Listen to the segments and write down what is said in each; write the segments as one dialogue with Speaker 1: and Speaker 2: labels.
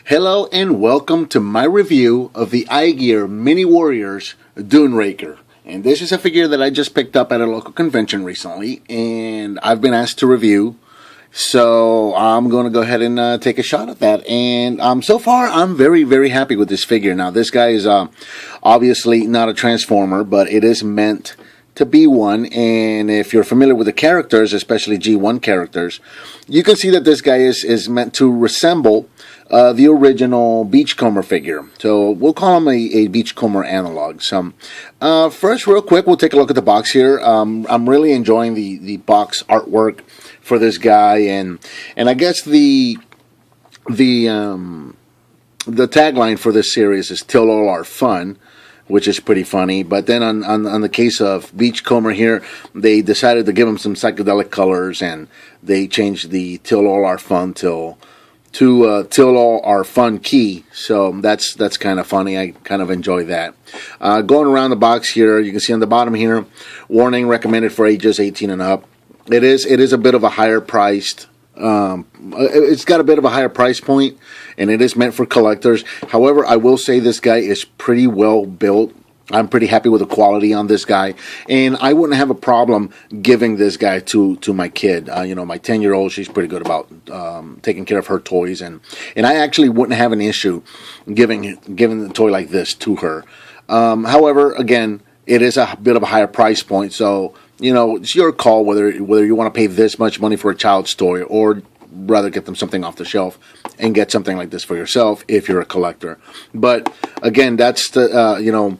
Speaker 1: Hello and welcome to my review of the Igear Mini Warriors Duneraker. And this is a figure that I just picked up at a local convention recently, and I've been asked to review. So I'm going to go ahead and take a shot at that. And so far, I'm very, very happy with this figure. Now, this guy is obviously not a Transformer, but it is meant to be one. And if you're familiar with the characters, especially G1 characters, you can see that this guy is meant to resemble the original Beachcomber figure. So we'll call him a Beachcomber analog. So first, real quick, we'll take a look at the box here. I'm really enjoying the box artwork for this guy, and I guess the tagline for this series is "Till all are fun," which is pretty funny. But then on the case of Beachcomber here, they decided to give him some psychedelic colors, and they changed the "Till all are fun" to "Till all are fun" key. So that's kind of funny. I kind of enjoy that. Going around the box here, you can see on the bottom here, warning: recommended for ages 18 and up. It is a bit of a higher priced. It's got a bit of a higher price point, and it is meant for collectors. However, I will say this guy is pretty well built. I'm pretty happy with the quality on this guy, and I wouldn't have a problem giving this guy to my kid. My 10-year-old, she's pretty good about taking care of her toys, and I actually wouldn't have an issue giving a toy like this to her. However, again, it is a bit of a higher price point, so it's your call whether you want to pay this much money for a child's toy or rather get them something off the shelf and get something like this for yourself if you're a collector. But again, that's the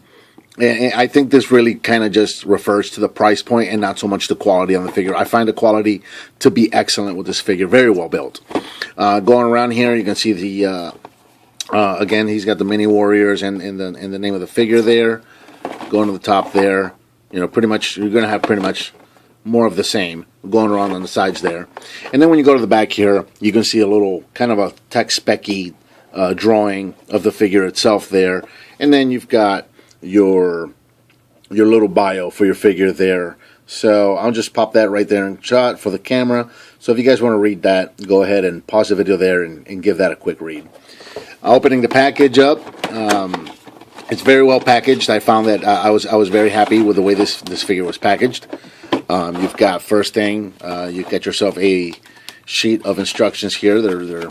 Speaker 1: I think this really kind of just refers to the price point and not so much the quality on the figure. I find the quality to be excellent with this figure, very well built. Going around here, you can see the again, he's got the Mini Warriors and the name of the figure there. Going to the top there, pretty much you're going to have pretty much more of the same going around on the sides there. And then when you go to the back here, you can see a little kind of a tech specky drawing of the figure itself there. And then you've got your little bio for your figure there. So I'll just pop that right there in shot for the camera. So if you guys want to read that, go ahead and pause the video there and give that a quick read. Opening the package up, it's very well packaged. I found that I was very happy with the way this figure was packaged. You've got first thing, you get yourself a sheet of instructions here. They're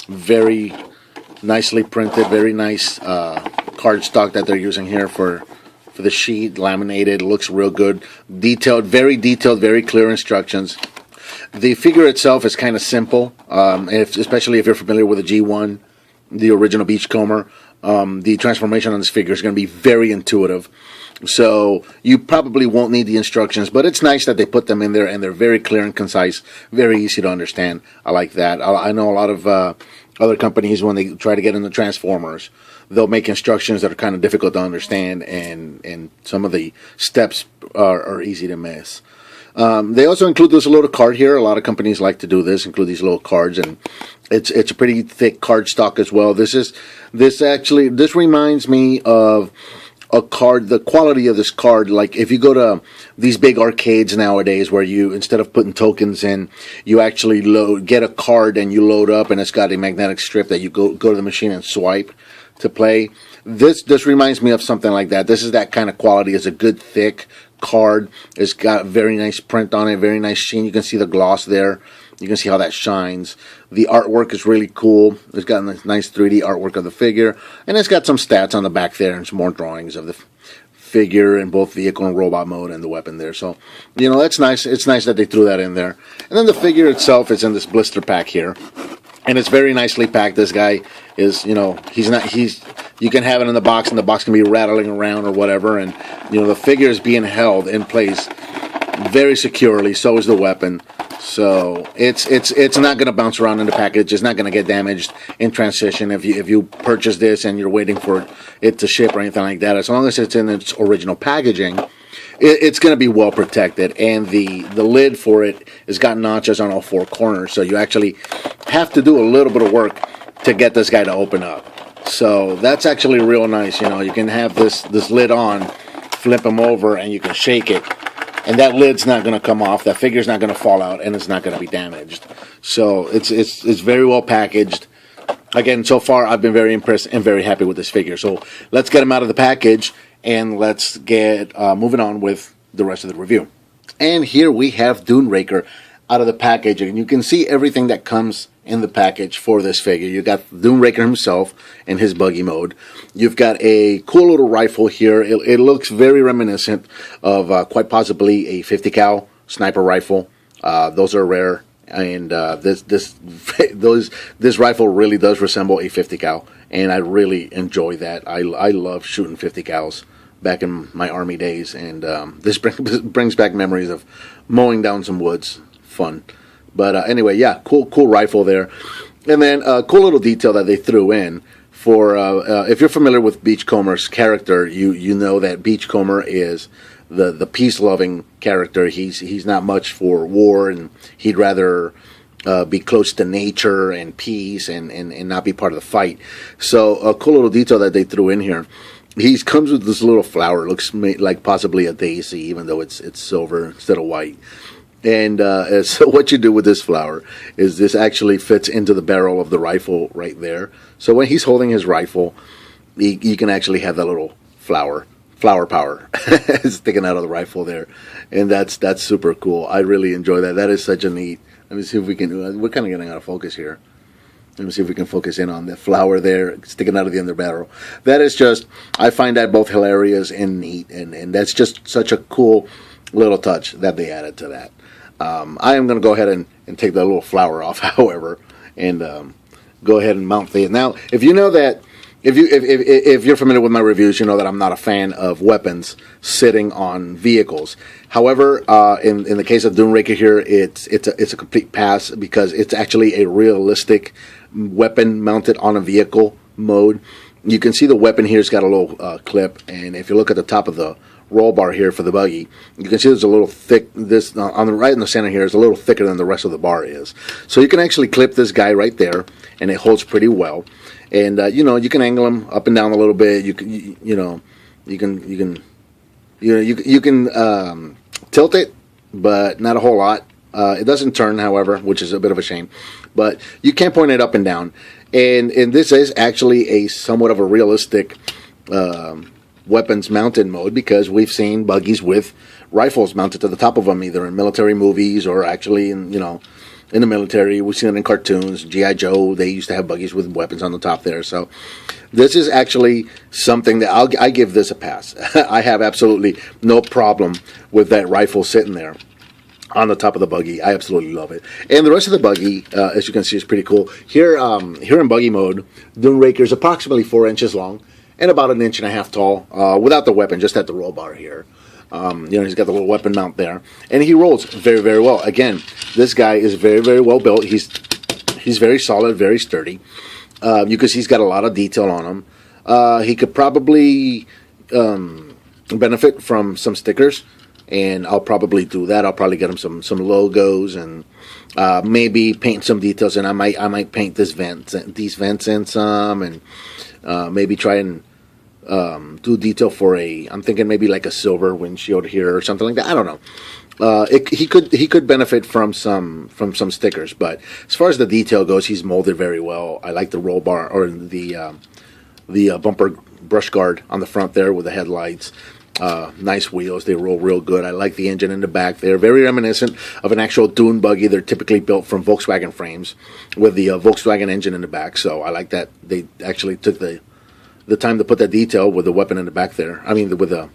Speaker 1: very nicely printed, very nice cardstock that they're using here for the sheet, laminated. It looks real good, detailed, very clear instructions. The figure itself is kind of simple, especially if you're familiar with the G1, the original Beachcomber. The transformation on this figure is going to be very intuitive, so you probably won't need the instructions, but it's nice that they put them in there, and they're very clear and concise, very easy to understand. I like that. I know a lot of other companies, when they try to get into Transformers, they'll make instructions that are kind of difficult to understand, and some of the steps are easy to miss. They also include this little card here. A lot of companies like to do this, include these little cards, and it's a pretty thick card stock as well. This reminds me of a card, the quality of this card. Like if you go to these big arcades nowadays, where you, instead of putting tokens in, you actually get a card and you load up, and it's got a magnetic strip that you go to the machine and swipe to play. This reminds me of something like that. This is that kind of quality. It's a good thick card. It's got very nice print on it, very nice sheen. You can see the gloss there. You can see how that shines. The artwork is really cool. It's got a nice 3D artwork of the figure, and it's got some stats on the back there and some more drawings of the figure in both vehicle and robot mode and the weapon there. So, that's nice. It's nice that they threw that in there. And then the figure itself is in this blister pack here, and it's very nicely packed. This guy is, you can have it in the box, and the box can be rattling around or whatever, and the figure is being held in place very securely. So is the weapon. So it's not going to bounce around in the package. It's not going to get damaged in transition if you purchase this and you're waiting for it to ship or anything like that. As long as it's in its original packaging, it's going to be well protected. And the lid for it has got notches on all four corners, so you actually have to do a little bit of work to get this guy to open up. So that's actually real nice. You can have this lid on, flip him over, and you can shake it. And that lid's not going to come off. That figure's not going to fall out, and it's not going to be damaged. So it's very well packaged. again, so far I've been very impressed and very happy with this figure. So let's get him out of the package and let's get moving on with the rest of the review. And here we have Duneraker out of the package, and you can see everything that comes in the package for this figure. You got Duneraker himself in his buggy mode. You've got a cool little rifle here. It looks very reminiscent of quite possibly a 50 cal sniper rifle. Those are rare, and this rifle really does resemble a 50 cal, and I really enjoy that. I love shooting 50 cals back in my Army days, and this brings back memories of mowing down some woods. Fun. But anyway, yeah, cool rifle there. And then a cool little detail that they threw in for, if you're familiar with Beachcomber's character, you know that Beachcomber is the peace-loving character. He's not much for war, and he'd rather be close to nature and peace and not be part of the fight. So a cool little detail that they threw in here. He comes with this little flower. It looks like possibly a daisy, even though it's silver instead of white. And so what you do with this flower is this actually fits into the barrel of the rifle right there. So when he's holding his rifle, you can actually have that little flower power sticking out of the rifle there. And that's super cool. I really enjoy that. That is such a neat. Let me see if we can. We're kind of getting out of focus here. Let me see if we can focus in on the flower there sticking out of the end of the barrel. That is just, I find that both hilarious and neat. And that's just such a cool little touch that they added to that. I am going to go ahead and take that little flower off, however, and go ahead and mount the. Now, if you know that, if you're familiar with my reviews, you know that I'm not a fan of weapons sitting on vehicles. However, in the case of Duneraker here, it's a complete pass because it's actually a realistic weapon mounted on a vehicle mode. You can see the weapon here's got a little clip, and if you look at the top of the roll bar here for the buggy, you can see there's a little thick, this on the right in the center here is a little thicker than the rest of the bar is. So you can actually clip this guy right there, and it holds pretty well. And you know, you can angle him up and down a little bit. You can tilt it, but not a whole lot. It doesn't turn, however, which is a bit of a shame. But you can point it up and down, and this is actually a somewhat of a realistic weapons mounted mode, because we've seen buggies with rifles mounted to the top of them, either in military movies or actually in the military. We've seen it in cartoons. G.I. Joe, they used to have buggies with weapons on the top there. So this is actually something that I give this a pass. I have absolutely no problem with that rifle sitting there on the top of the buggy. I absolutely love it. And the rest of the buggy, as you can see, is pretty cool. Here in buggy mode, Duneraker is approximately 4 inches long and about 1.5 inches tall, without the weapon, just at the roll bar here. He's got the little weapon mount there, and he rolls very, very well. Again, this guy is very, very well built. He's very solid, very sturdy. You can see he's got a lot of detail on him. He could probably benefit from some stickers, and I'll probably do that. I'll probably get him some logos and maybe paint some details, and I might paint these vents in some, and maybe try and do detail for I'm thinking maybe like a silver windshield here or something like that. I don't know. He could benefit from some stickers, but as far as the detail goes, he's molded very well. I like the roll bar, or the bumper brush guard on the front there with the headlights. Nice wheels, they roll real good. I like the engine in the back. They're very reminiscent of an actual dune buggy. They're typically built from Volkswagen frames with the Volkswagen engine in the back, so I like that they actually took the time to put that detail with the weapon in the back there. I mean, with the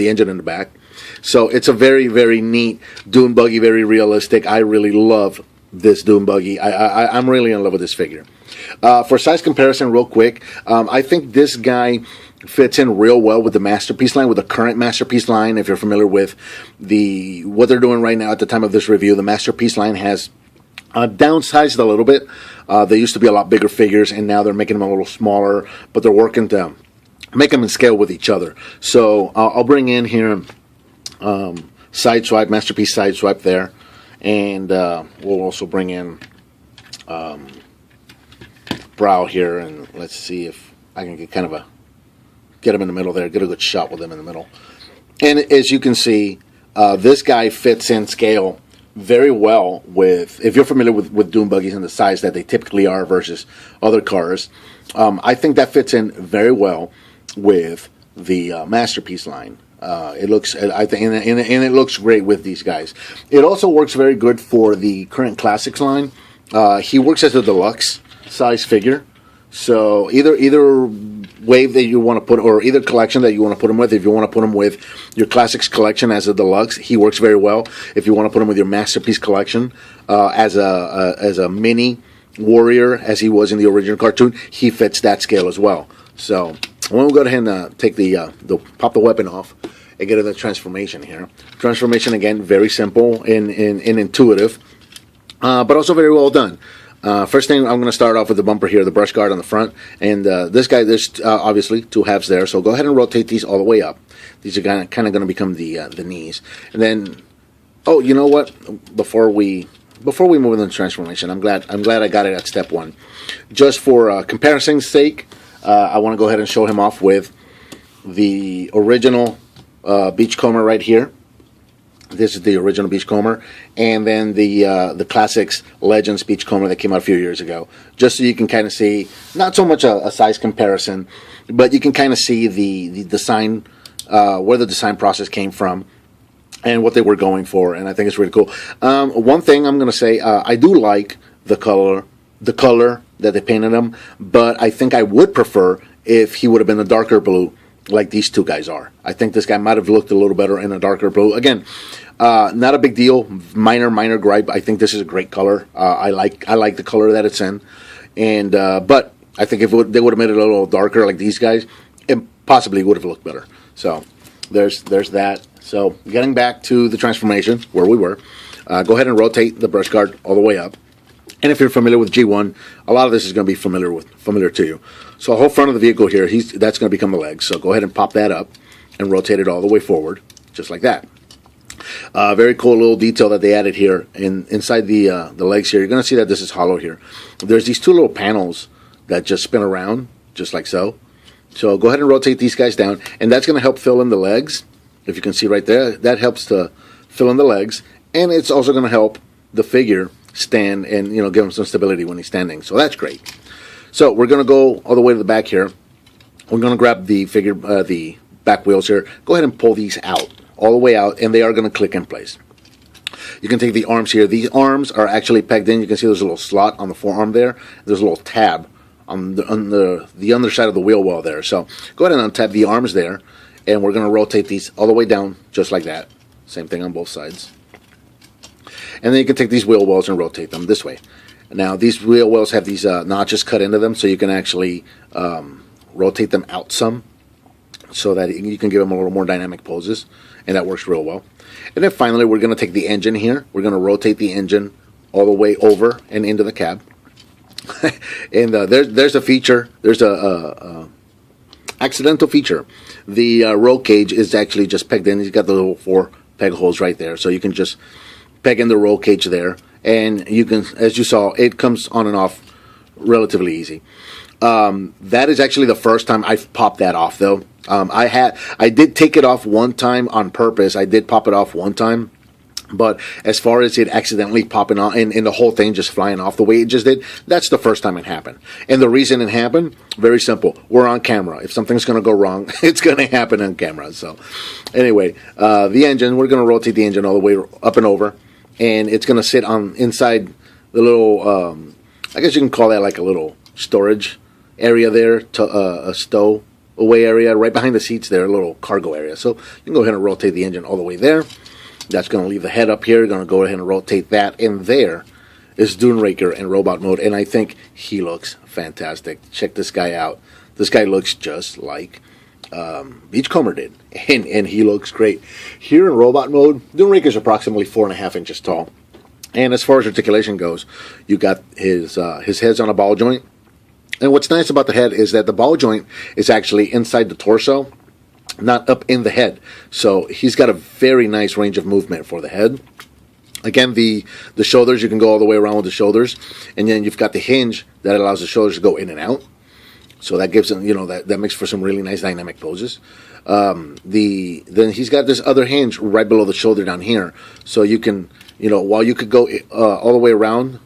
Speaker 1: engine in the back. So it's a very, very neat dune buggy, very realistic. I really love this dune buggy. I'm really in love with this figure. For size comparison, real quick, I think this guy fits in real well with the Masterpiece line, with the current Masterpiece line. If you're familiar with what they're doing right now at the time of this review, the Masterpiece line has downsized a little bit. They used to be a lot bigger figures, and now they're making them a little smaller, but they're working to make them in scale with each other. So I'll bring in here Sideswipe, Masterpiece Sideswipe there, and we'll also bring in Brow here, and let's see if I can get him in the middle there, get a good shot with him in the middle. And as you can see, this guy fits in scale very well with, if you're familiar with dune buggies and the size that they typically are versus other cars. I think that fits in very well with the Masterpiece line. It looks, I think, and it looks great with these guys. It also works very good for the current Classics line. He works as a deluxe size figure, so either wave that you want to put, or either collection that you want to put him with. If you want to put him with your Classics collection as a deluxe, he works very well. If you want to put him with your Masterpiece collection as a mini warrior, as he was in the original cartoon, he fits that scale as well. So we'll go ahead and take pop the weapon off and get to the transformation here. Transformation, again, very simple and intuitive, but also very well done. First thing, I'm going to start off with the bumper here, the brush guard on the front, and this guy, there's obviously two halves there, so go ahead and rotate these all the way up. These are kind of going to become the knees. And then, oh, you know what? Before we move into the transformation, I'm glad I got it at step one. Just for comparison's sake, I want to go ahead and show him off with the original Beachcomber right here. This is the original Beachcomber, and then the Classics Legends Beachcomber that came out a few years ago. Just so you can kind of see, not so much a size comparison, but you can kind of see the design, where the design process came from, and what they were going for, and I think it's really cool. One thing I'm going to say, I do like the color that they painted him, but I think I would prefer if he would have been a darker blue, like these two guys are. I think this guy might have looked a little better in a darker blue. Again, not a big deal. Minor gripe. I think this is a great color. I like the color that it's in, and but I think if they would have made it a little darker, like these guys, it possibly would have looked better. So there's that. So getting back to the transformation where we were, go ahead and rotate the brush guard all the way up. And if you're familiar with G1, a lot of this is going to be familiar to you. So the whole front of the vehicle here, that's going to become the legs. So go ahead and pop that up and rotate it all the way forward, just like that. Very cool little detail that they added here inside the legs here. You're going to see that this is hollow here. There's these two little panels that just spin around, just like so. So go ahead and rotate these guys down, and that's going to help fill in the legs. If you can see right there, that helps to fill in the legs, and it's also going to help the figure stand and give him some stability when he's standing. So that's great. So we're going to go all the way to the back here. We're going to grab the figure, the back wheels here. Go ahead and pull these out, all the way out, and they are going to click in place. You can take the arms here. These arms are actually pegged in. You can see there's a little slot on the forearm there. There's a little tab on the underside of the wheel well there. So go ahead and untab the arms there, and we're going to rotate these all the way down, just like that. Same thing on both sides. And then you can take these wheel wells and rotate them this way. Now, these wheel wells have these notches cut into them, so you can actually rotate them out some, so that you can give them a little more dynamic poses, and that works real well. And then finally, we're going to take the engine here. We're going to rotate the engine all the way over and into the cab. And there's a feature. There's a accidental feature. The roll cage is actually just pegged in. He's got the little 4 peg holes right there, so you can just peg in the roll cage there, and you can, as you saw, it comes on and off relatively easy. That is actually the first time I've popped that off, though. I did take it off one time on purpose. I did pop it off one time, but as far as it accidentally popping off and the whole thing just flying off the way it just did, that's the first time it happened. And the reason it happened, very simple. We're on camera. If something's going to go wrong, it's going to happen on camera. So anyway, the engine, we're going to rotate the engine all the way up and over, and it's going to sit on inside the little, I guess you can call that like a little storage area there, a stowaway area right behind the seats there, a little cargo area. So you can go ahead and rotate the engine all the way there. That's going to leave the head up here. You're going to go ahead and rotate that. And there is Duneraker in robot mode. And I think he looks fantastic. Check this guy out. This guy looks just like Beachcomber did. And he looks great. Here in robot mode, Duneraker is approximately 4.5 inches tall. And as far as articulation goes, you got his head's on a ball joint. And what's nice about the head is that the ball joint is actually inside the torso, not up in the head. So he's got a very nice range of movement for the head. Again, the shoulders, you can go all the way around with the shoulders. And then you've got the hinge that allows the shoulders to go in and out. So that gives him, that makes for some really nice dynamic poses. Then he's got this other hinge right below the shoulder down here, so you can, while you could go all the way around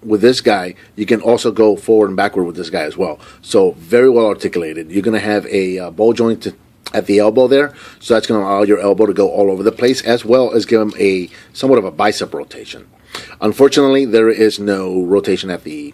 Speaker 1: with this guy, you can also go forward and backward with this guy as well. So very well articulated. You're going to have a ball joint at the elbow there, so that's going to allow your elbow to go all over the place, as well as give him a somewhat of a bicep rotation. Unfortunately, there is no rotation at the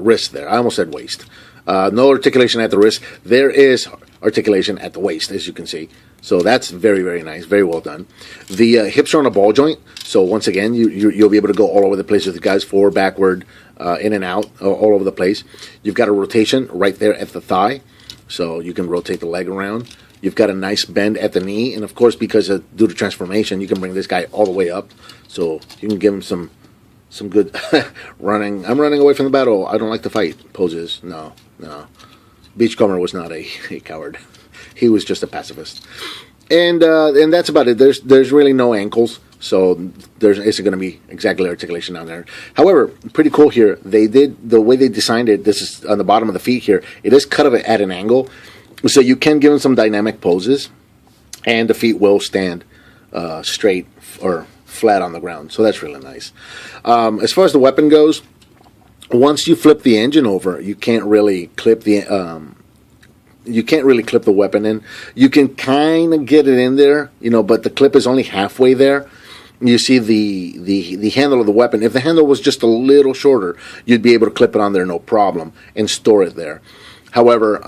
Speaker 1: wrist there. I almost said waist. No articulation at the wrist. There is articulation at the waist, as you can see. So that's very, very nice. Very well done. The hips are on a ball joint. So once again, you'll be able to go all over the place with the guys, forward, backward, in and out, all over the place. You've got a rotation right there at the thigh. So you can rotate the leg around. You've got a nice bend at the knee. And of course, because due to transformation, you can bring this guy all the way up. So you can give him some good running. I'm running away from the battle. I don't like to fight poses. No. Beachcomber was not a coward. He was just a pacifist. And that's about it. There's really no ankles, so there isn't going to be exactly articulation down there. However, pretty cool here. They did the way they designed it. This is on the bottom of the feet here. It is cut at an angle, so you can give them some dynamic poses, and the feet will stand straight or flat on the ground. So that's really nice. As far as the weapon goes, once you flip the engine over, you can't really clip the weapon in. You can kind of get it in there, but the clip is only halfway there. You see the handle of the weapon. If the handle was just a little shorter, you'd be able to clip it on there no problem and store it there. However,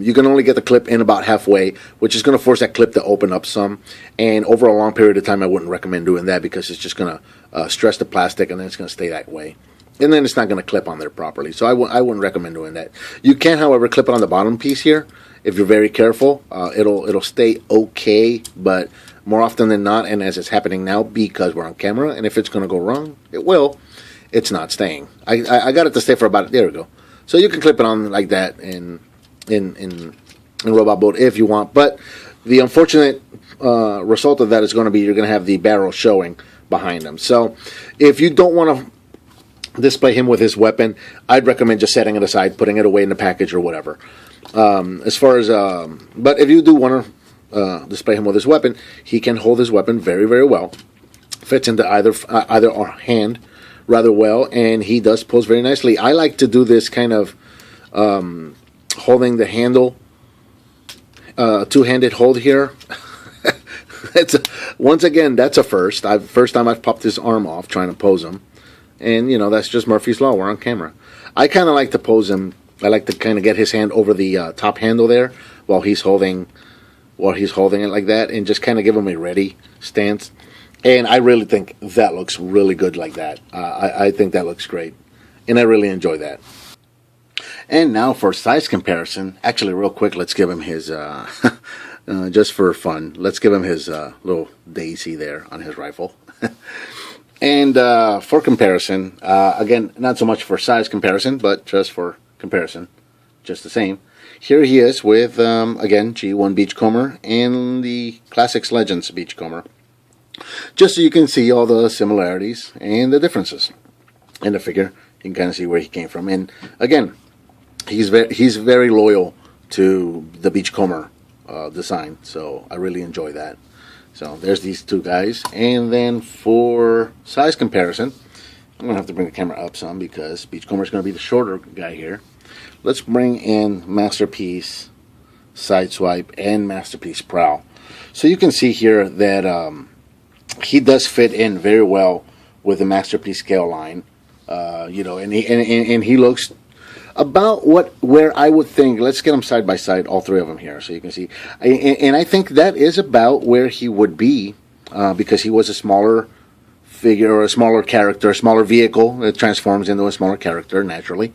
Speaker 1: you can only get the clip in about halfway, which is going to force that clip to open up some. And over a long period of time, I wouldn't recommend doing that because it's just going to stress the plastic, and then it's going to stay that way. And then it's not going to clip on there properly. So I wouldn't recommend doing that. You can, however, clip it on the bottom piece here. If you're very careful, it'll stay okay. But more often than not, and as it's happening now, because we're on camera, and if it's going to go wrong, it will. It's not staying. I got it to stay for about, there we go. So you can clip it on like that in Robot Boat if you want. But the unfortunate result of that is going to be you're going to have the barrel showing behind him. So if you don't want to display him with his weapon, I'd recommend just setting it aside, putting it away in the package or whatever. As far as, but if you do want to display him with his weapon, he can hold his weapon very, very well. Fits into either hand rather well, and he does pose very nicely. I like to do this kind of holding the handle, two-handed hold here. Once again, that's a first. First time I've popped his arm off trying to pose him. And, that's just Murphy's Law. We're on camera. I kind of like to pose him. I like to kind of get his hand over the top handle there while he's holding it like that, and just kind of give him a ready stance. And I really think that looks really good like that. I think that looks great. And I really enjoy that. And now for size comparison. Actually, real quick, let's give him his, just for fun, let's give him his little daisy there on his rifle. And for comparison, again, not so much for size comparison, but just for comparison, just the same. Here he is with, again, G1 Beachcomber and the Classics Legends Beachcomber. Just so you can see all the similarities and the differences in the figure. You can kind of see where he came from. And again, he's very loyal to the Beachcomber design, so I really enjoy that. So there's these two guys. And then for size comparison, I'm going to have to bring the camera up some because Beachcomber is going to be the shorter guy here. Let's bring in Masterpiece Sideswipe and Masterpiece Prowl. So you can see here that he does fit in very well with the Masterpiece scale line. And he looks about where I would think. Let's get them side by side, all three of them here, so you can see. And I think that is about where he would be, because he was a smaller figure or a smaller character, a smaller vehicle that transforms into a smaller character naturally.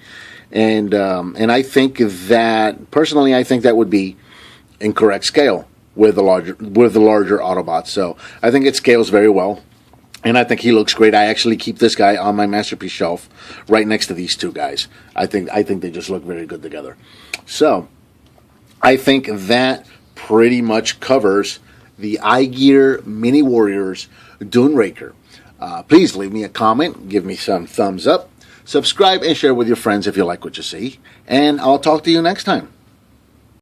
Speaker 1: And I think that personally, I think that would be incorrect scale with the larger Autobots. So I think it scales very well. And I think he looks great. I actually keep this guy on my Masterpiece shelf right next to these two guys. I think they just look very good together. So I think that pretty much covers the Igear Mini Warriors Duneraker. Please leave me a comment. Give me some thumbs up. Subscribe and share with your friends if you like what you see. And I'll talk to you next time.